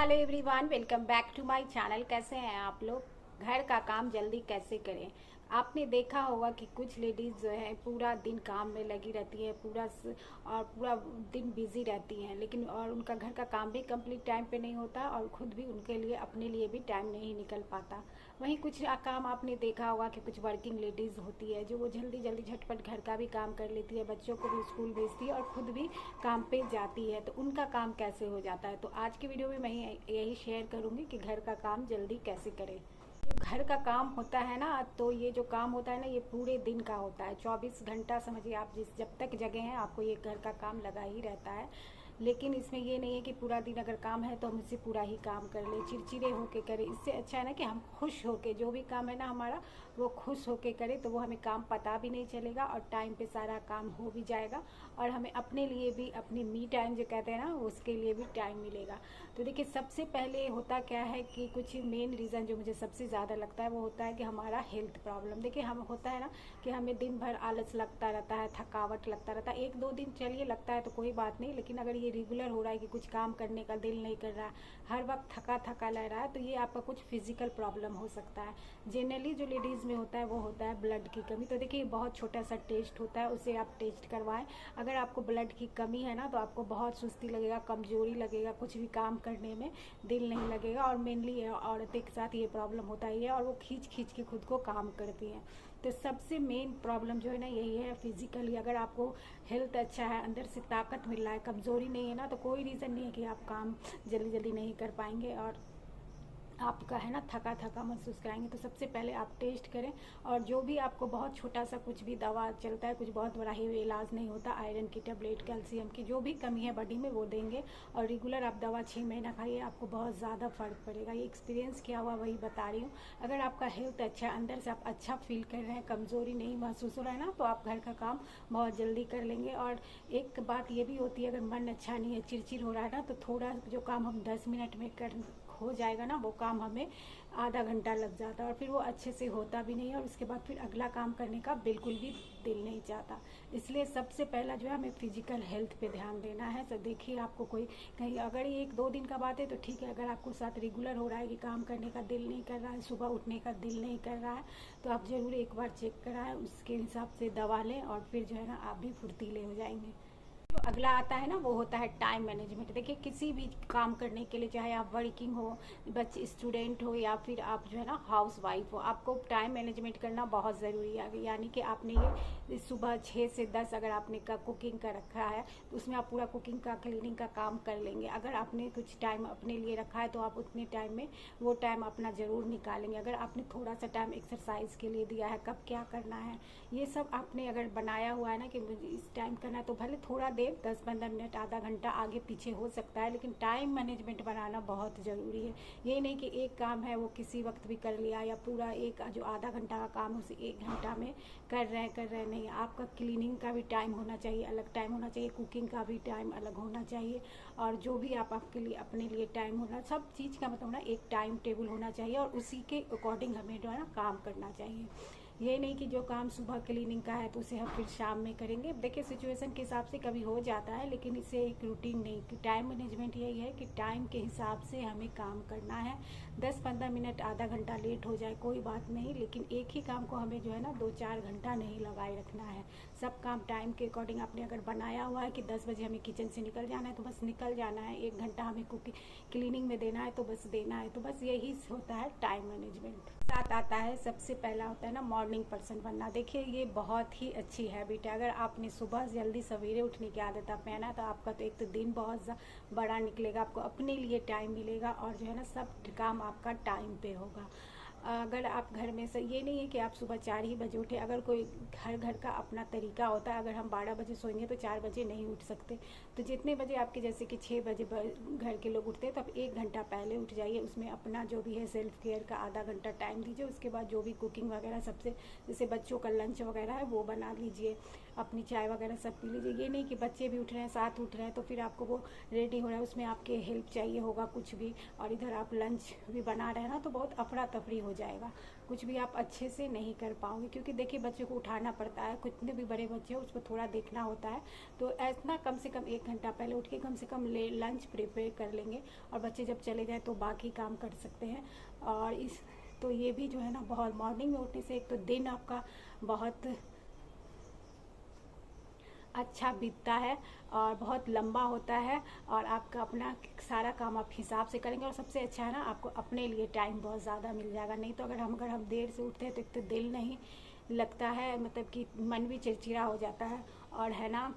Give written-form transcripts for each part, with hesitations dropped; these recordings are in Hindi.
Hello everyone, welcome back to my channel. कैसे हैं आप लोग? घर का काम जल्दी कैसे करें? आपने देखा होगा कि कुछ लेडीज़ जो है पूरा दिन काम में लगी रहती है, और पूरा दिन बिजी रहती हैं, लेकिन और उनका घर का काम भी कंप्लीट टाइम पे नहीं होता और खुद भी उनके लिए अपने लिए भी टाइम नहीं निकल पाता। वहीं कुछ काम आपने देखा होगा कि कुछ वर्किंग लेडीज़ होती है जो वो जल्दी जल्दी झटपट घर का भी काम कर लेती है, बच्चों को भी स्कूल भेजती है और खुद भी काम पे जाती है। तो उनका काम कैसे हो जाता है? तो आज की वीडियो में मैं यही शेयर करूंगी कि घर का काम जल्दी कैसे करें। जो घर का काम होता है ना, तो ये जो काम होता है ना, ये पूरे दिन का होता है। 24 घंटा समझिए आप, जिस जब तक जगह हैं आपको ये घर का काम लगा ही रहता है। लेकिन इसमें ये नहीं है कि पूरा दिन अगर काम है तो हम इससे पूरा ही काम कर ले, चिड़चिड़े होके करें। इससे अच्छा है ना कि हम खुश होके जो भी काम है ना हमारा, वो खुश होके करें, तो वो हमें काम पता भी नहीं चलेगा और टाइम पे सारा काम हो भी जाएगा और हमें अपने लिए भी, अपनी मी टाइम जो कहते हैं ना, उसके लिए भी टाइम मिलेगा। तो देखिए, सबसे पहले होता क्या है कि कुछ मेन रीज़न जो मुझे सबसे ज़्यादा लगता है वो होता है कि हमारा हेल्थ प्रॉब्लम। देखिए, हम होता है ना कि हमें दिन भर आलस लगता रहता है, थकावट लगता रहता है। एक दो दिन चलिए लगता है तो कोई बात नहीं, लेकिन अगर ये रेगुलर हो रहा है कि कुछ काम करने का दिल नहीं कर रहा है, हर वक्त थका थका लग रहा है, तो ये आपका कुछ फिजिकल प्रॉब्लम हो सकता है। जनरली जो लेडीज़ में होता है वो होता है ब्लड की कमी। तो देखिए, बहुत छोटा सा टेस्ट होता है, उसे आप टेस्ट करवाएं। अगर आपको ब्लड की कमी है ना, तो आपको बहुत सुस्ती लगेगा, कमजोरी लगेगा, कुछ भी काम करने में दिल नहीं लगेगा। और मेनली औरतें के साथ ये प्रॉब्लम होता ही है और वो खींच खींच के खुद को काम करती हैं। तो सबसे मेन प्रॉब्लम जो है ना यही है, फिजिकली। अगर आपको हेल्थ अच्छा है, अंदर से ताकत मिल रहा है, कमज़ोरी नहीं है ना, तो कोई रीज़न नहीं है कि आप काम जल्दी जल्दी नहीं कर पाएंगे और आपका है ना थका थका महसूस कराएंगे। तो सबसे पहले आप टेस्ट करें, और जो भी आपको बहुत छोटा सा कुछ भी दवा चलता है, कुछ बहुत बड़ा ही इलाज नहीं होता, आयरन की टेबलेट, कैल्शियम की जो भी कमी है बॉडी में वो देंगे। और रेगुलर आप दवा 6 महीना खाइए, आपको बहुत ज़्यादा फ़र्क पड़ेगा। ये एक्सपीरियंस किया हुआ वही बता रही हूँ। अगर आपका हेल्थ अच्छा है, अंदर से आप अच्छा फील कर रहे हैं, कमज़ोरी नहीं महसूस हो रहा है ना, तो आप घर का काम बहुत जल्दी कर लेंगे। और एक बात ये भी होती है, अगर मन अच्छा नहीं है, चिड़चिड़ हो रहा है ना, तो थोड़ा जो काम हम 10 मिनट में कर हो जाएगा ना, वो काम हमें आधा घंटा लग जाता है और फिर वो अच्छे से होता भी नहीं है और उसके बाद फिर अगला काम करने का बिल्कुल भी दिल नहीं चाहता। इसलिए सबसे पहला जो है हमें फिजिकल हेल्थ पे ध्यान देना है। तो देखिए, आपको कोई कहीं अगर ये एक दो दिन का बात है तो ठीक है। अगर आपको साथ रेगुलर हो रहा है कि काम करने का दिल नहीं कर रहा है, सुबह उठने का दिल नहीं कर रहा है, तो आप ज़रूर एक बार चेक कराएं, उसके हिसाब से दवा लें और फिर जो है ना आप भी फुर्तीले हो जाएंगे। जो अगला आता है ना वो होता है टाइम मैनेजमेंट। देखिए, किसी भी काम करने के लिए, चाहे आप वर्किंग हो, बच्चे स्टूडेंट हो या फिर आप जो है ना हाउस वाइफ हो, आपको टाइम मैनेजमेंट करना बहुत ज़रूरी है। यानी कि आपने ये सुबह 6 से 10 अगर आपने का कुकिंग का रखा है तो उसमें आप पूरा कुकिंग का, क्लीनिंग का काम कर लेंगे। अगर आपने कुछ टाइम अपने लिए रखा है तो आप उतने टाइम में वो टाइम अपना ज़रूर निकालेंगे। अगर आपने थोड़ा सा टाइम एक्सरसाइज के लिए दिया है, कब क्या करना है, ये सब आपने अगर बनाया हुआ है ना कि मुझे इस टाइम करना है, तो भले थोड़ा देर 10-15 मिनट, आधा घंटा आगे पीछे हो सकता है, लेकिन टाइम मैनेजमेंट बनाना बहुत ज़रूरी है। ये नहीं कि एक काम है वो किसी वक्त भी कर लिया, या पूरा एक जो आधा घंटा का काम है उसे 1 घंटा में कर रहे नहीं। आपका क्लीनिंग का भी टाइम होना चाहिए, अलग टाइम होना चाहिए, कुकिंग का भी टाइम अलग होना चाहिए, और जो भी आप आपके लिए अपने लिए टाइम होना, सब चीज़ का मतलब ना एक टाइम टेबल होना चाहिए और उसी के अकॉर्डिंग हमें जो है ना काम करना चाहिए। ये नहीं कि जो काम सुबह क्लीनिंग का है तो उसे हम फिर शाम में करेंगे। देखिए, सिचुएशन के हिसाब से कभी हो जाता है, लेकिन इसे एक रूटीन नहीं। कि टाइम मैनेजमेंट यही है कि टाइम के हिसाब से हमें काम करना है। 10-15 मिनट, आधा घंटा लेट हो जाए कोई बात नहीं, लेकिन एक ही काम को हमें जो है ना 2-4 घंटा नहीं लगाए रखना है। सब काम टाइम के अकॉर्डिंग आपने अगर बनाया हुआ है कि 10 बजे हमें किचन से निकल जाना है तो बस निकल जाना है, 1 घंटा हमें कुकिंग क्लीनिंग में देना है तो बस देना है। तो बस यही होता है टाइम मैनेजमेंट। साथ आता है, सबसे पहला होता है ना मॉर्निंग पर्सन बनना। देखिए, ये बहुत ही अच्छी हैबिट है। अगर आपने सुबह जल्दी सवेरे उठने की आदत आप है ना, तो आपका तो एक तो दिन बहुत बड़ा निकलेगा, आपको अपने लिए टाइम मिलेगा और जो है ना सब काम आपका टाइम पे होगा। अगर आप घर में से, ये नहीं है कि आप सुबह 4 ही बजे उठे। अगर कोई घर का अपना तरीका होता है, अगर हम 12 बजे सोएंगे तो 4 बजे नहीं उठ सकते। तो जितने बजे आपके, जैसे कि 6 बजे घर के लोग उठते हैं, तो आप 1 घंटा पहले उठ जाइए। उसमें अपना जो भी है सेल्फ केयर का आधा घंटा टाइम दीजिए। उसके बाद जो भी कुकिंग वगैरह सबसे, जैसे बच्चों का लंच वगैरह है वो बना लीजिए। अपनी चाय वगैरह सब पी लीजिए। ये नहीं कि बच्चे भी उठ रहे हैं, साथ उठ रहे हैं, तो फिर आपको वो रेडी हो रहा है, उसमें आपके हेल्प चाहिए होगा कुछ भी, और इधर आप लंच भी बना रहे हैं ना, तो बहुत अफरा तफरी हो जाएगा, कुछ भी आप अच्छे से नहीं कर पाओगे। क्योंकि देखिए बच्चे को उठाना पड़ता है, कितने भी बड़े बच्चे हो उसको थोड़ा देखना होता है। तो ऐसा कम से कम 1 घंटा पहले उठ के कम से कम लंच प्रिपेयर कर लेंगे, और बच्चे जब चले जाए तो बाकी काम कर सकते हैं। और इस तो ये भी जो है ना, बहुत मॉर्निंग में उठने से एक तो दिन आपका बहुत अच्छा बीतता है और बहुत लंबा होता है, और आपका अपना सारा काम आप हिसाब से करेंगे। और सबसे अच्छा है ना, आपको अपने लिए टाइम बहुत ज़्यादा मिल जाएगा। नहीं तो अगर हम देर से उठते हैं तो एक तो दिल नहीं लगता है, मतलब कि मन भी चिड़चिड़ा हो जाता है, और है ना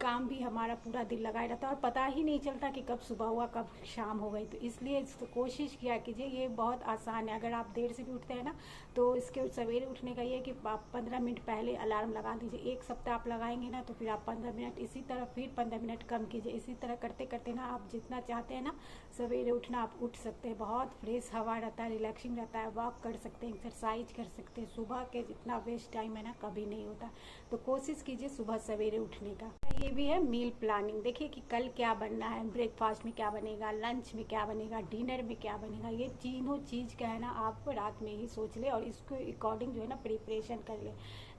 काम भी हमारा पूरा दिन लगा रहता है, और पता ही नहीं चलता कि कब सुबह हुआ कब शाम हो गई। तो इसलिए कोशिश किया कीजिए, ये बहुत आसान है। अगर आप देर से भी उठते हैं ना, तो इसके सवेरे उठने का ये है कि आप 15 मिनट पहले अलार्म लगा दीजिए। 1 सप्ताह आप लगाएंगे ना, तो फिर आप 15 मिनट, इसी तरह फिर 15 मिनट कम कीजिए। इसी तरह करते करते ना आप जितना चाहते हैं ना सवेरे उठना, आप उठ सकते हैं। बहुत फ्रेश हवा रहता है, रिलैक्सिंग रहता है, वॉक कर सकते हैं, एक्सरसाइज कर सकते हैं। सुबह के जितना वेस्ट टाइम है ना, कभी नहीं होता। तो कोशिश कीजिए सुबह सवेरे उठने का। ये भी है मील प्लानिंग। देखिए कि कल क्या बनना है, ब्रेकफास्ट में क्या बनेगा, लंच में क्या बनेगा, डिनर में क्या बनेगा। ये तीनों चीज़ का है ना, आप रात में ही सोच ले और इसको अकॉर्डिंग जो है ना प्रिपरेशन कर ले।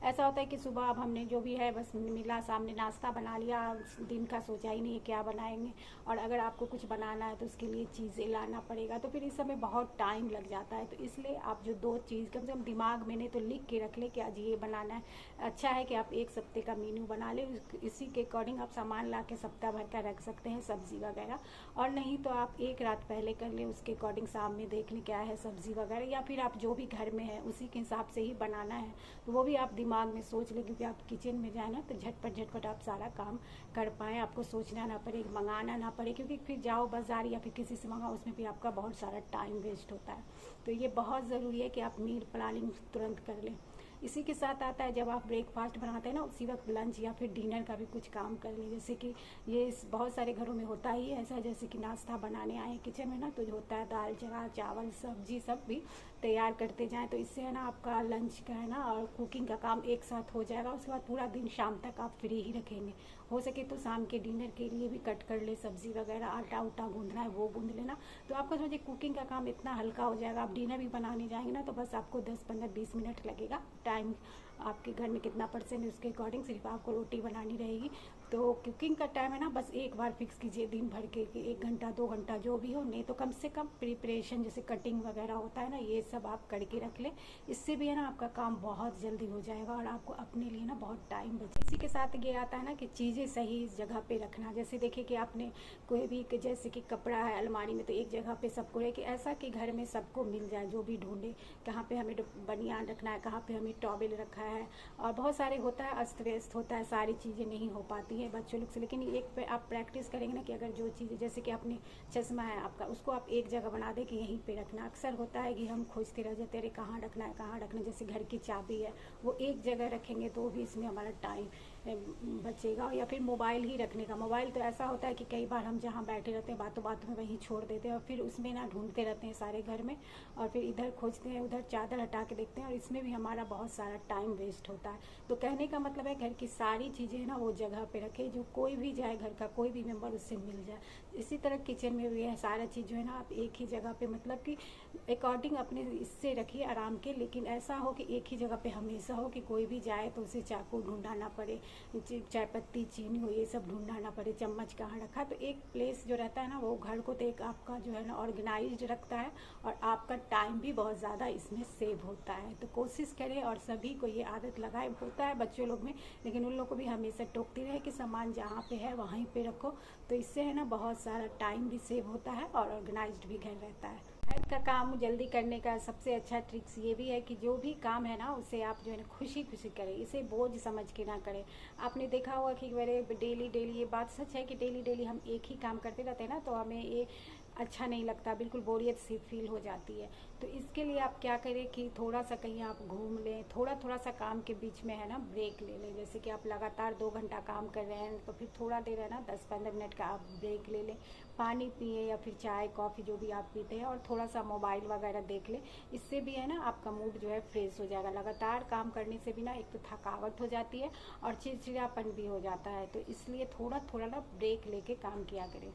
ऐसा होता है कि सुबह अब हमने जो भी है बस मिला सामने, नाश्ता बना लिया, दिन का सोचा ही नहीं है क्या बनाएंगे। और अगर आपको कुछ बनाना है तो उसके लिए चीज़ें लाना पड़ेगा, तो फिर इस समय बहुत टाइम लग जाता है। तो इसलिए आप जो 2 चीज़ कम से कम दिमाग में नहीं तो लिख के रख ले कि आज ये बनाना है। अच्छा है कि आप 1 सप्ते का मेन्यू बना ले, इसी के अकॉर्डिंग आप सामान ला के सप्ताह भर का रख सकते हैं, सब्जी वगैरह। और नहीं तो आप एक रात पहले कर लें, उसके अकॉर्डिंग शाम में देख लें क्या है सब्जी वगैरह, या फिर आप जो भी घर में है उसी के हिसाब से ही बनाना है, तो वो भी आप दिमाग में सोच लें। क्योंकि आप किचन में जाए ना तो झटपट झटपट आप सारा काम कर पाएँ, आपको सोचना ना पड़े, मंगाना ना पड़े। क्योंकि फिर जाओ बाजार या फिर किसी से मंगाओ, उसमें भी आपका बहुत सारा टाइम वेस्ट होता है। तो ये बहुत ज़रूरी है कि आप मील प्लानिंग तुरंत कर लें। इसी के साथ आता है जब आप ब्रेकफास्ट बनाते हैं ना, उसी वक्त लंच या फिर डिनर का भी कुछ काम कर लें। जैसे कि ये बहुत सारे घरों में होता ही है ऐसा, जैसे कि नाश्ता बनाने आए किचन में ना, तो जो होता है दाल चना चावल सब्जी सब भी तैयार करते जाएं। तो इससे है ना आपका लंच का है ना और कुकिंग का काम एक साथ हो जाएगा। उसके बाद पूरा दिन शाम तक आप फ्री ही रखेंगे। हो सके तो शाम के डिनर के लिए भी कट कर ले सब्जी वगैरह, आटा उटा गूंदना है वो गूंद लेना। तो आपका समझिए कुकिंग का काम इतना हल्का हो जाएगा। आप डिनर भी बनाने जाएंगे ना, तो बस आपको 10-15-20 मिनट लगेगा। टाइम आपके घर में कितना परसेंट है उसके अकॉर्डिंग सिर्फ आपको रोटी बनानी रहेगी। तो कुकिंग का टाइम है ना, बस एक बार फिक्स कीजिए दिन भर के कि 1 घंटा 2 घंटा जो भी हो, नहीं तो कम से कम प्रिपरेशन जैसे कटिंग वगैरह होता है ना, ये सब आप करके रख लें। इससे भी है ना आपका काम बहुत जल्दी हो जाएगा और आपको अपने लिए ना बहुत टाइम बचे। इसी के साथ ये आता है ना कि चीज़ें सही जगह पे रखना। जैसे देखिए कि आपने कोई भी जैसे कि कपड़ा है अलमारी में, तो एक जगह पे सबको रहे, कि ऐसा कि घर में सबको मिल जाए, जो भी ढूंढे कहाँ पे हमें बनियान रखना है, कहाँ पे हमें टॉवेल रखा है। और बहुत सारे होता है अस्त व्यस्त होता है, सारी चीज़ें नहीं हो पाती है बच्चों लोग से। लेकिन एक पे आप प्रैक्टिस करेंगे ना कि अगर जो चीज़ जैसे कि अपने चश्मा है आपका, उसको आप एक जगह बना दें कि यहीं पे रखना। अक्सर होता है कि हम खोजते रह जाते हैं कहाँ रखना है कहाँ रखना है। जैसे घर की चाबी है वो एक जगह रखेंगे तो भी इसमें हमारा टाइम बचेगा। या फिर मोबाइल ही रखने का, मोबाइल तो ऐसा होता है कि कई बार हम जहाँ बैठे रहते हैं बातों बातों में वहीं छोड़ देते हैं, और फिर उसमें ना ढूंढते रहते हैं सारे घर में, और फिर इधर खोजते हैं उधर चादर हटा के देखते हैं, और इसमें भी हमारा बहुत सारा टाइम वेस्ट होता है। तो कहने का मतलब है घर की सारी चीज़ें ना वो जगह पे रखें, जो कोई भी जाए घर का कोई भी मेंबर उससे मिल जाए। इसी तरह किचन में भी है, सारा चीज़ जो है ना आप एक ही जगह पे, मतलब कि अकॉर्डिंग अपने इससे रखिए आराम के। लेकिन ऐसा हो कि एक ही जगह पे हमेशा हो कि कोई भी जाए तो उसे चाकू ढूंढना ना पड़े, चाय पत्ती चीनी हो ये सब ढूंढना ना पड़े, चम्मच कहाँ रखा। तो एक प्लेस जो रहता है ना वो घर को तो एक आपका जो है ना ऑर्गेनाइज्ड रखता है, और आपका टाइम भी बहुत ज़्यादा इसमें सेव होता है। तो कोशिश करें और सभी को ये आदत लगाए। होता है बच्चों लोग में, लेकिन उन लोग को भी हमेशा टोकती रहे कि सामान जहाँ पे है वहीं पे रखो। तो इससे है ना बहुत सारा टाइम भी सेव होता है और ऑर्गेनाइज्ड भी घर रहता है। घर का काम जल्दी करने का सबसे अच्छा ट्रिक्स ये भी है कि जो भी काम है ना उसे आप जो है ना खुशी खुशी करें, इसे बोझ समझ के ना करें। आपने देखा होगा कि मेरे डेली डेली, ये बात सच है कि डेली डेली हम एक ही काम करते रहते हैं ना, तो हमें ये अच्छा नहीं लगता, बिल्कुल बोरियत सी फील हो जाती है। तो इसके लिए आप क्या करें कि थोड़ा सा कहीं आप घूम लें, थोड़ा थोड़ा सा काम के बीच में है ना ब्रेक ले लें। जैसे कि आप लगातार 2 घंटा काम कर रहे हैं तो फिर थोड़ा देर है ना 10-15 मिनट का आप ब्रेक ले लें, पानी पिए या फिर चाय कॉफ़ी जो भी आप पीते हैं, और थोड़ा सा मोबाइल वगैरह देख लें। इससे भी है ना आपका मूड जो है फ्रेश हो जाएगा। लगातार काम करने से भी ना एक तो थकावट हो जाती है और चिड़चिड़ापन भी हो जाता है। तो इसलिए थोड़ा थोड़ा ना ब्रेक लेके काम किया करें।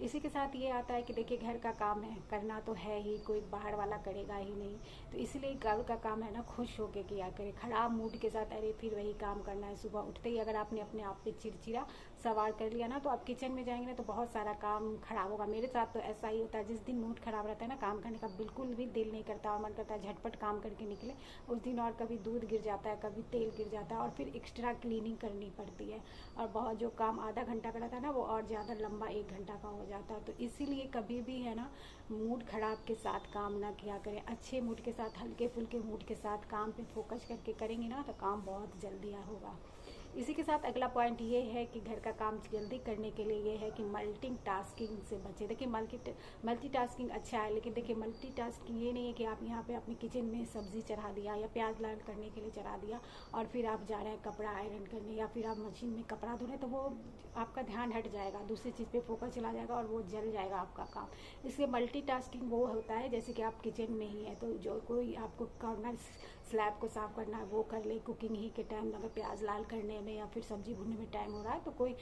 इसी के साथ ये आता है कि देखिए घर का काम है, करना तो है ही, कोई बाहर वाला करेगा ही नहीं। तो इसलिए घर का काम है ना खुश होके किया करें। खराब मूड के साथ अरे फिर वही काम करना है, सुबह उठते ही अगर आपने अपने आप पे चिड़चिड़ा सवार कर लिया ना, तो आप किचन में जाएंगे ना तो बहुत सारा काम खराब होगा। मेरे साथ तो ऐसा ही होता है, जिस दिन मूड खराब रहता है ना काम करने का बिल्कुल भी दिल नहीं करता और मन करता है झटपट काम करके निकले उस दिन। और कभी दूध गिर जाता है, कभी तेल गिर जाता है और फिर एक्स्ट्रा क्लीनिंग करनी पड़ती है, और बहुत जो काम आधा घंटा का रहता है ना वो और ज़्यादा लंबा 1 घंटा का हो जाता है। तो इसीलिए कभी भी है ना मूड खराब के साथ काम ना किया करें। अच्छे मूड के साथ, हल्के फुल्के मूड के साथ काम पे फोकस करके करेंगे ना तो काम बहुत जल्दी होगा। इसी के साथ अगला पॉइंट ये है कि घर का काम जल्दी करने के लिए ये है कि मल्टीटास्किंग से बचे। देखिए मल्टीटास्किंग अच्छा है, लेकिन देखिए मल्टीटास्किंग ये नहीं है कि आप यहाँ पे अपने किचन में सब्जी चढ़ा दिया या प्याज लाल करने के लिए चढ़ा दिया और फिर आप जा रहे हैं कपड़ा आयरन करने या फिर आप मशीन में कपड़ा धो रहे हैं, तो वो आपका ध्यान हट जाएगा, दूसरी चीज़ पे फोकस चला जाएगा और वो जल जाएगा आपका काम। इसलिए मल्टीटास्किंग वो होता है जैसे कि आप किचन में ही है तो जो कोई आपको कॉर्नर स्लैब को साफ करना है वो कर ले कुकिंग ही के टाइम, अगर प्याज लाल करने में या फिर सब्जी भूनने में टाइम हो रहा है तो कोई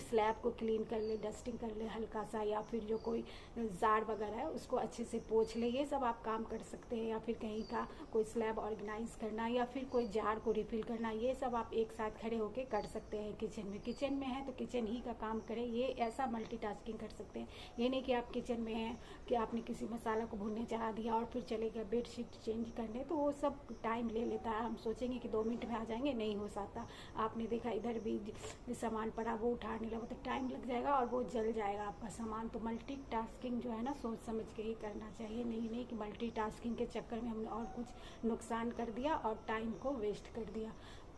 स्लैब को क्लीन कर ले, डस्टिंग कर ले हल्का सा, या फिर जो कोई जार वगैरह है उसको अच्छे से पोंछ ले। ये सब आप काम कर सकते हैं। या फिर कहीं का कोई स्लैब ऑर्गेनाइज करना या फिर कोई जार को रिफिल करना, ये सब आप एक साथ खड़े होकर कर सकते हैं किचन में। किचन में है तो किचन ही का काम करें, ये ऐसा मल्टीटास्किंग कर सकते हैं। ये नहीं कि आप किचन में हैं कि आपने किसी मसाला को भूनने चढ़ा दिया और फिर चले गए बेडशीट चेंज करने, तो वो सब टाइम ले लेता है। हम सोचेंगे कि 2 मिनट में आ जाएंगे, नहीं हो सकता। आपने देखा इधर भी सामान पड़ा वो उठाने लगा तो टाइम लग जाएगा और वो जल जाएगा आपका सामान। तो मल्टीटास्किंग जो है ना सोच समझ के ही करना चाहिए, नहीं कि मल्टीटास्किंग के चक्कर में हमने और कुछ नुकसान कर दिया और टाइम को वेस्ट कर दिया।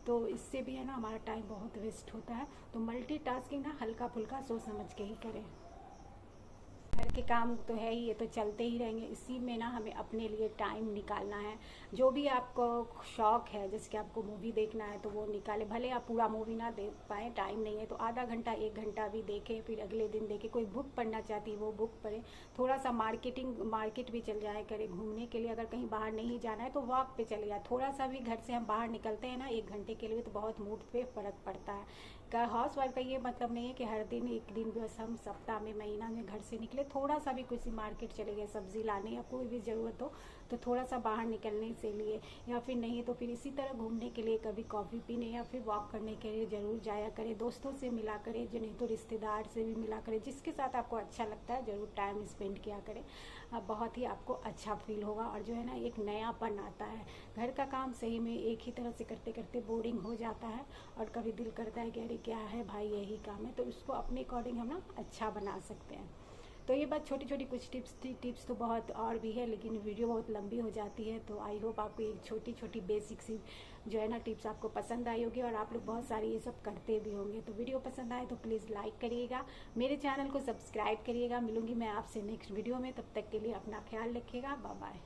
तो इससे भी है ना हमारा टाइम बहुत वेस्ट होता है। तो मल्टीटास्किंग ना हल्का फुल्का सोच समझ के ही करें। घर के काम तो है ही, ये तो चलते ही रहेंगे, इसी में ना हमें अपने लिए टाइम निकालना है। जो भी आपको शौक है, जैसे कि आपको मूवी देखना है तो वो निकाले, भले आप पूरा मूवी ना देख पाए, टाइम नहीं है तो आधा घंटा 1 घंटा भी देखें, फिर अगले दिन देखें। कोई बुक पढ़ना चाहती है वो बुक पढ़े। थोड़ा सा मार्केट भी चल जाए करें घूमने के लिए, अगर कहीं बाहर नहीं जाना है तो वॉक पे चले जाए। थोड़ा सा भी घर से हम बाहर निकलते हैं ना 1 घंटे के लिए तो बहुत मूड पे फर्क पड़ता है। का हाउस वाइफ का ये मतलब नहीं है कि हर दिन एक दिन बस हम सप्ताह में महीना में घर से निकले। थोड़ा सा भी किसी मार्केट चले गए सब्जी लाने या कोई भी ज़रूरत हो तो थोड़ा सा बाहर निकलने से लिए, या फिर नहीं तो फिर इसी तरह घूमने के लिए कभी कॉफ़ी पीने या फिर वॉक करने के लिए ज़रूर जाया करें। दोस्तों से मिला करें, जो नहीं तो रिश्तेदार से भी मिला करें, जिसके साथ आपको अच्छा लगता है ज़रूर टाइम स्पेंड किया करें। बहुत ही आपको अच्छा फील होगा और जो है ना एक नयापन आता है। घर का काम सही में एक ही तरह से करते करते बोरिंग हो जाता है और कभी दिल करता है कि अरे क्या है भाई यही काम है, तो उसको अपने अकॉर्डिंग हम ना अच्छा बना सकते हैं। तो ये बात छोटी छोटी कुछ टिप्स थी, टिप्स तो बहुत और भी है लेकिन वीडियो बहुत लंबी हो जाती है। तो आई होप आपको एक छोटी छोटी बेसिक सी जो है ना टिप्स आपको पसंद आई होगी और आप लोग बहुत सारी ये सब करते भी होंगे। तो वीडियो पसंद आए तो प्लीज़ लाइक करिएगा, मेरे चैनल को सब्सक्राइब करिएगा। मिलूंगी मैं आपसे नेक्स्ट वीडियो में, तब तक के लिए अपना ख्याल रखिएगा। Bye bye.